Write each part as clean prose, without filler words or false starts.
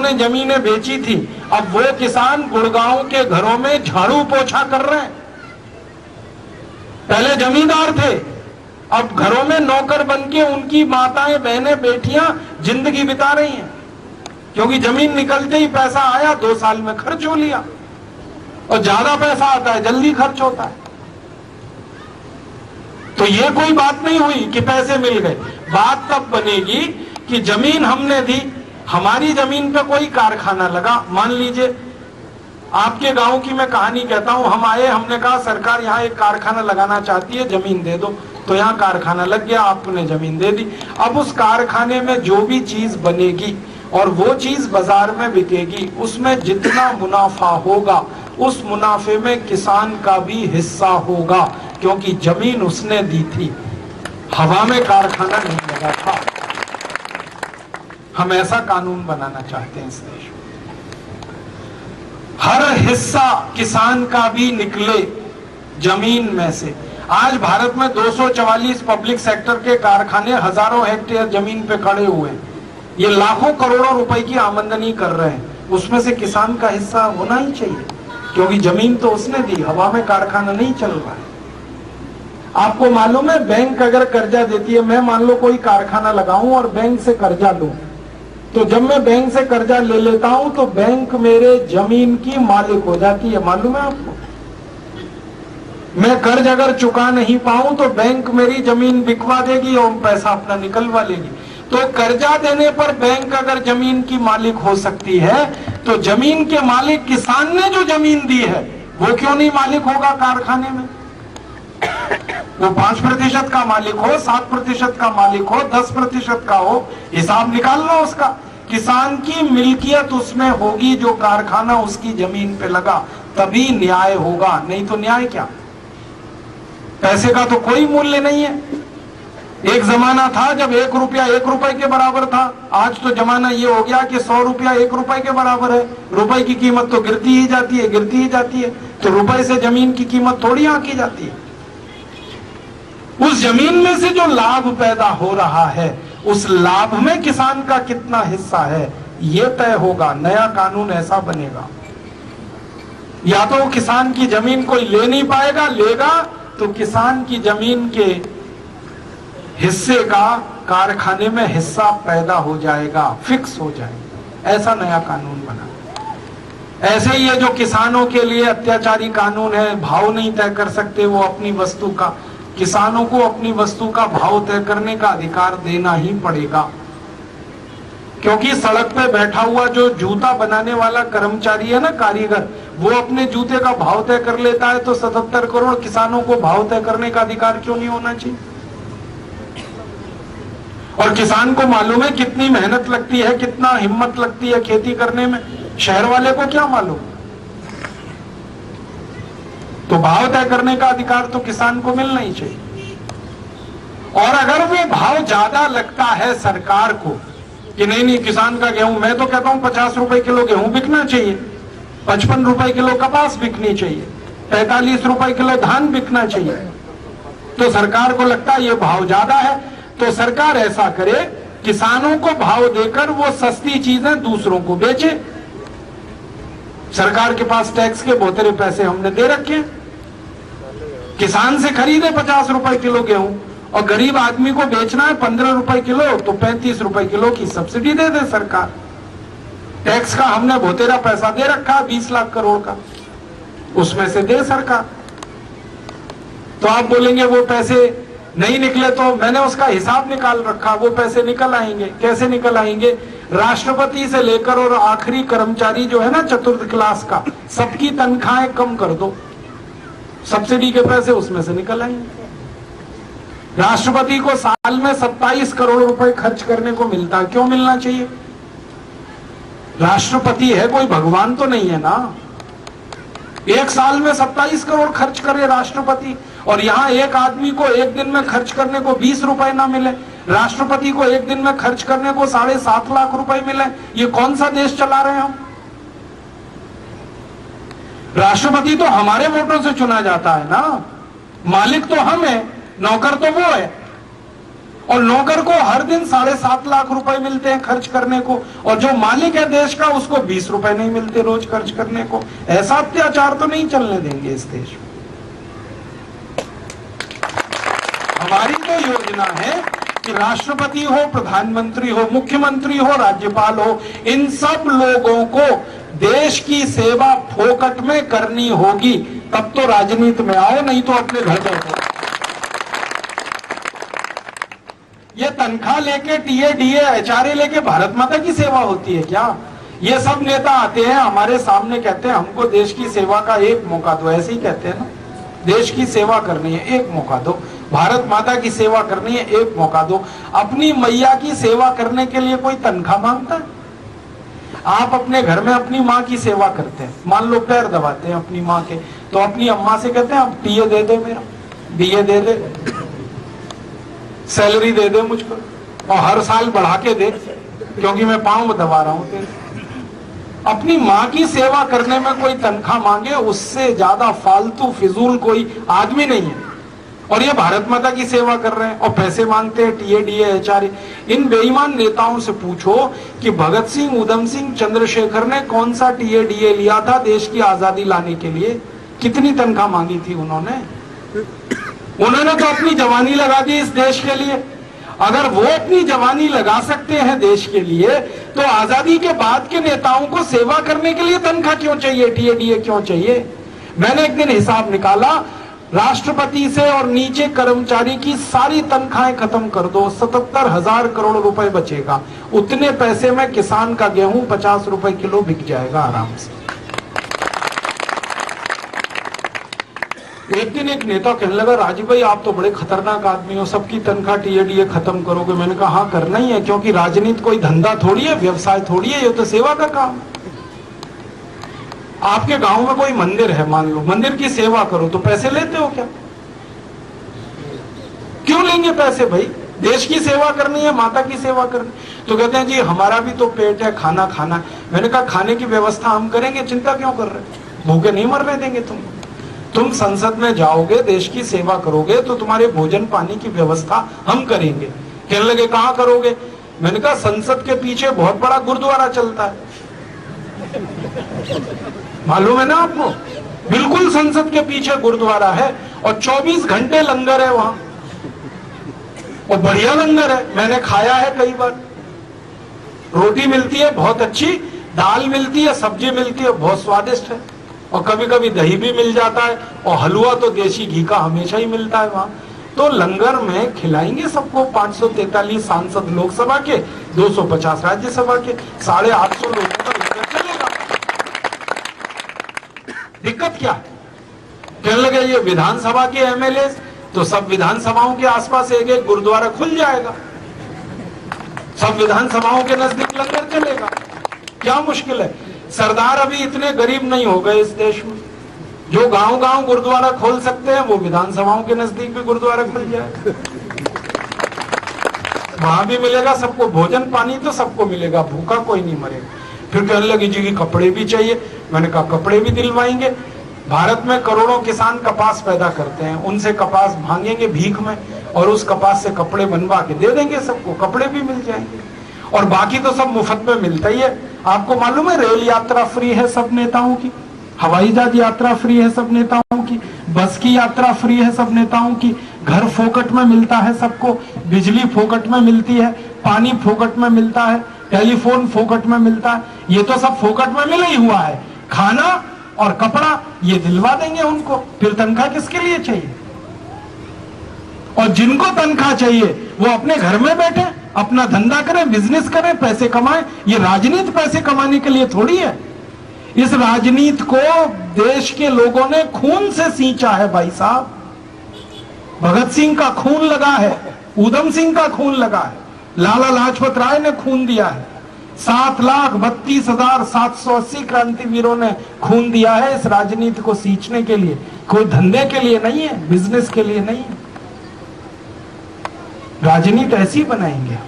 ने जमीनें बेची थी, अब वो किसान गुड़गांव के घरों में झाड़ू पोछा कर रहे हैं। पहले जमींदार थे, अब घरों में नौकर बनके उनकी माताएं, बहनें, बेटियां जिंदगी बिता रही हैं, क्योंकि जमीन निकलते ही पैसा आया, 2 साल में खर्च हो लिया। और ज्यादा पैसा आता है, जल्दी खर्च होता है। तो ये कोई बात नहीं हुई कि पैसे मिल गए। बात तब बनेगी कि जमीन हमने दी, हमारी जमीन पे कोई कारखाना लगा। मान लीजिए आपके गांव की मैं कहानी कहता हूं, हम आए, हमने कहा सरकार यहां एक कारखाना लगाना चाहती है, जमीन दे दो। तो यहां कारखाना लग गया, आपने जमीन दे दी। अब उस कारखाने में जो भी चीज बनेगी और वो चीज बाजार में बिकेगी, उसमें जितना मुनाफा होगा उस मुनाफे में किसान का भी हिस्सा होगा, क्योंकि जमीन उसने दी थी, हवा में कारखाना नहीं लगा था। हम ऐसा कानून बनाना चाहते हैं इस देश में, हर हिस्सा किसान का भी निकले जमीन में से। आज भारत में 244 पब्लिक सेक्टर के कारखाने हजारों हेक्टेयर जमीन पे खड़े हुए हैं, ये लाखों करोड़ों रुपए की आमदनी कर रहे हैं, उसमें से किसान का हिस्सा होना ही चाहिए, क्योंकि जमीन तो उसने दी, हवा में कारखाना नहीं चल रहा है। आपको मालूम है, बैंक अगर कर्जा देती है, मैं मान लो कोई कारखाना लगाऊं और बैंक से कर्जा लूं, तो जब मैं बैंक से कर्जा ले लेता हूं तो बैंक मेरे जमीन की मालिक हो जाती है, मालूम है आपको। मैं कर्ज अगर चुका नहीं पाऊं तो बैंक मेरी जमीन बिकवा देगी और पैसा अपना निकलवा लेगी। तो कर्जा देने पर बैंक अगर जमीन की मालिक हो सकती है, तो जमीन के मालिक किसान ने जो जमीन दी है वो क्यों नहीं मालिक होगा कारखाने में? वो 5% का मालिक हो, 7% का मालिक हो, 10% का हो, हिसाब निकाल लो उसका। किसान की मिल्कियत उसमें होगी, जो कारखाना उसकी जमीन पे लगा, तभी न्याय होगा, नहीं तो न्याय क्या? पैसे का तो कोई मूल्य नहीं है। एक जमाना था जब 1 रुपया 1 रुपए के बराबर था, आज तो जमाना ये हो गया कि 100 रुपया 1 रुपए के बराबर है। रुपए की कीमत तो गिरती ही जाती है, गिरती ही जाती है। तो रुपए से जमीन की कीमत थोड़ी आंकी जाती है। उस जमीन में से जो लाभ पैदा हो रहा है, उस लाभ में किसान का कितना हिस्सा है, यह तय होगा। नया कानून ऐसा बनेगा, या तो किसान की जमीन कोई ले नहीं पाएगा, लेगा तो किसान की जमीन के हिस्से का कारखाने में हिस्सा पैदा हो जाएगा, फिक्स हो जाएगा। ऐसा नया कानून बना। ऐसे ही ये जो किसानों के लिए अत्याचारी कानून है, भाव नहीं तय कर सकते वो अपनी वस्तु का, किसानों को अपनी वस्तु का भाव तय करने का अधिकार देना ही पड़ेगा। क्योंकि सड़क पे बैठा हुआ जो जूता बनाने वाला कर्मचारी है ना, कारीगर, वो अपने जूते का भाव तय कर लेता है, तो 77 करोड़ किसानों को भाव तय करने का अधिकार क्यों नहीं होना चाहिए? और किसान को मालूम है कितनी मेहनत लगती है, कितना हिम्मत लगती है खेती करने में, शहर वाले को क्या मालूम? तो भाव तय करने का अधिकार तो किसान को मिलना ही चाहिए। और अगर वो भाव ज्यादा लगता है सरकार को कि नहीं नहीं किसान का गेहूं, मैं तो कहता हूं 50 रुपए किलो गेहूं बिकना चाहिए, 55 रुपए किलो कपास बिकनी चाहिए, 45 रुपए किलो धान बिकना चाहिए, तो सरकार को लगता है ये भाव ज्यादा है, तो सरकार ऐसा करे, किसानों को भाव देकर वो सस्ती चीजें दूसरों को बेचे। सरकार के पास टैक्स के बहुत सारे पैसे हमने दे रखे, किसान से खरीदे 50 रुपए किलो गेहूं और गरीब आदमी को बेचना है 15 रुपए किलो, तो 35 रुपए किलो की सब्सिडी दे दे सरकार। टैक्स का हमने बहुतेरा पैसा दे रखा, 20 लाख करोड़ का, उसमें से दे सरकार। तो आप बोलेंगे वो पैसे नहीं निकले, तो मैंने उसका हिसाब निकाल रखा, वो पैसे निकल आएंगे। कैसे निकल आएंगे? राष्ट्रपति से लेकर और आखिरी कर्मचारी जो है ना, चतुर्थ क्लास का, सबकी तनख्वाहें कम कर दो, सब्सिडी के पैसे उसमें से निकल आएंगे। राष्ट्रपति को साल में 27 करोड़ रुपए खर्च करने को मिलता है, क्यों मिलना चाहिए? राष्ट्रपति है, कोई भगवान तो नहीं है ना। एक साल में 27 करोड़ खर्च करे राष्ट्रपति, और यहाँ एक आदमी को एक दिन में खर्च करने को 20 रुपए ना मिले, राष्ट्रपति को एक दिन में खर्च करने को 7.5 लाख रुपए मिले। ये कौन सा देश चला रहे हैं हम? राष्ट्रपति तो हमारे वोटों से चुना जाता है ना, मालिक तो हम है, नौकर तो वो है। और नौकर को हर दिन 7.5 लाख रुपए मिलते हैं खर्च करने को, और जो मालिक है देश का उसको 20 रुपए नहीं मिलते रोज खर्च करने को। ऐसा अत्याचार तो नहीं चलने देंगे इस देश में। हमारी तो योजना है कि राष्ट्रपति हो, प्रधानमंत्री हो, मुख्यमंत्री हो, राज्यपाल हो, इन सब लोगों को देश की सेवा फोकट में करनी होगी, तब तो राजनीति में आओ, नहीं तो अपने घर बैठो। ये तनख्वाह लेके, टीए डीए एचआरए लेके भारत माता की सेवा होती है क्या? ये सब नेता आते हैं हमारे सामने, कहते हैं हमको देश की सेवा का एक मौका दो, ऐसे ही कहते हैं ना, देश की सेवा करनी है एक मौका दो, भारत माता की सेवा करनी है एक मौका दो। अपनी मैया की सेवा करने के लिए कोई तनख्वाह मांगता है? आप अपने घर में अपनी माँ की सेवा करते हैं, मान लो पैर दबाते हैं अपनी माँ के, तो अपनी अम्मा से कहते हैं अब टीए दे दे, मेरा डीए दे दे, सैलरी दे दे मुझको, और हर साल बढ़ा के दे, क्योंकि मैं पाँव दबा रहा हूं तेरे। अपनी माँ की सेवा करने में कोई तनख्वाह मांगे, उससे ज्यादा फालतू फिजूल कोई आदमी नहीं है। और ये भारत माता की सेवा कर रहे हैं और पैसे मांगते हैं, टीए डीए एचआरए। इन बेईमान नेताओं से पूछो कि भगत सिंह, उधम सिंह, चंद्रशेखर ने कौन सा टीए डीए लिया था देश की आजादी लाने के लिए? कितनी तनख्वाह मांगी थी उन्होंने? उन्होंने तो अपनी जवानी लगा दी इस देश के लिए। अगर वो अपनी जवानी लगा सकते हैं देश के लिए, तो आजादी के बाद के नेताओं को सेवा करने के लिए तनख्वाह क्यों चाहिए, टीए डीए क्यों चाहिए? मैंने एक दिन हिसाब निकाला, राष्ट्रपति से और नीचे कर्मचारी की सारी तनख्वाहें खत्म कर दो, 77,000 करोड़ रुपए बचेगा। उतने पैसे में किसान का गेहूं 50 रुपए किलो बिक जाएगा आराम से। एक दिन एक नेता कहने लगा, राजीव भाई आप तो बड़े खतरनाक आदमी हो, सबकी तनख्वाह टीए डीए खत्म करोगे? मैंने कहा हाँ करना ही है, क्योंकि राजनीति कोई धंधा थोड़ी है, व्यवसाय थोड़ी है, ये तो सेवा का काम है। आपके गांव में कोई मंदिर है, मान लो, मंदिर की सेवा करो तो पैसे लेते हो क्या? क्यों लेंगे पैसे भाई? देश की सेवा करनी है, माता की सेवा करनी। तो कहते हैं जी हमारा भी तो पेट है, खाना खाना है। मैंने कहा खाने की व्यवस्था हम करेंगे, चिंता क्यों कर रहे? भूखे नहीं मरने देंगे तुम संसद में जाओगे, देश की सेवा करोगे, तो तुम्हारे भोजन पानी की व्यवस्था हम करेंगे। कहने लगे कहां करोगे? मैंने कहा संसद के पीछे बहुत बड़ा गुरुद्वारा चलता है, मालूम है ना आपको? बिल्कुल संसद के पीछे गुरुद्वारा है और 24 घंटे लंगर है वहां, और बढ़िया लंगर है, मैंने खाया है कई बार। रोटी मिलती है बहुत अच्छी, दाल मिलती है, सब्जी मिलती है, बहुत स्वादिष्ट है, और कभी कभी दही भी मिल जाता है, और हलवा तो देसी घी का हमेशा ही मिलता है वहां। तो लंगर में खिलाएंगे सबको। 543 सांसद लोकसभा के, 250 राज्यसभा के, 850 लोगों का लंगर चलेगा। दिक्कत क्या है? कहने लगे ये विधानसभा के एमएलए, तो सब विधानसभाओं के आसपास एक एक गुरुद्वारा खुल जाएगा, सब विधानसभाओं के नजदीक लंगर चलेगा, क्या मुश्किल है? सरदार अभी इतने गरीब नहीं हो गए इस देश में, जो गांव गांव गुरुद्वारा खोल सकते हैं, वो विधानसभाओं के नजदीक भी गुरुद्वारा खुल जाए, वहां भी मिलेगा सबको भोजन पानी, तो सबको मिलेगा, भूखा कोई नहीं मरेगा। फिर कहने लगी जी की कपड़े भी चाहिए। मैंने कहा कपड़े भी दिलवाएंगे। भारत में करोड़ों किसान कपास पैदा करते हैं, उनसे कपास भांगेंगे भीख में, और उस कपास से कपड़े बनवा के दे देंगे सबको, कपड़े भी मिल जाएंगे, और बाकी तो सब मुफ्त में मिलता ही है। आपको मालूम है रेल यात्रा फ्री है सब नेताओं की, हवाई जहाज यात्रा फ्री है सब नेताओं की, बस की यात्रा फ्री है सब नेताओं की, घर फोकट में मिलता है सबको, बिजली फोकट में मिलती है, पानी फोकट में मिलता है, टेलीफोन फोकट में मिलता है। ये तो सब फोकट में मिला ही हुआ है। खाना और कपड़ा ये दिलवा देंगे उनको, फिर तनख्वाह किसके लिए चाहिए? और जिनको तनख्वाह चाहिए वो अपने घर में बैठे, अपना धंधा करें, बिजनेस करें, पैसे कमाएं। ये राजनीति पैसे कमाने के लिए थोड़ी है। इस राजनीति को देश के लोगों ने खून से सींचा है भाई साहब। भगत सिंह का खून लगा है, उधम सिंह का खून लगा है, लाला लाजपत राय ने खून दिया है, 7,32,780 क्रांतिवीरों ने खून दिया है इस राजनीति को सींचने के लिए। कोई धंधे के लिए नहीं है, बिजनेस के लिए नहीं है। राजनीति ऐसी बनाएंगे,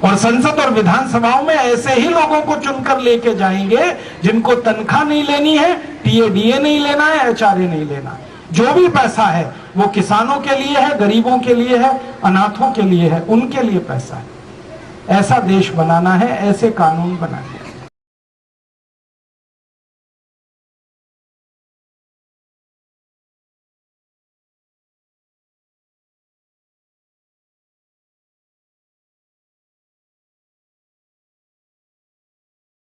और संसद और विधानसभाओं में ऐसे ही लोगों को चुनकर लेके जाएंगे जिनको तनख्वाह नहीं लेनी है, टीए डीए नहीं लेना है, एचआरए नहीं लेना है। जो भी पैसा है वो किसानों के लिए है, गरीबों के लिए है, अनाथों के लिए है, उनके लिए पैसा है। ऐसा देश बनाना है, ऐसे कानून बनाने हैं।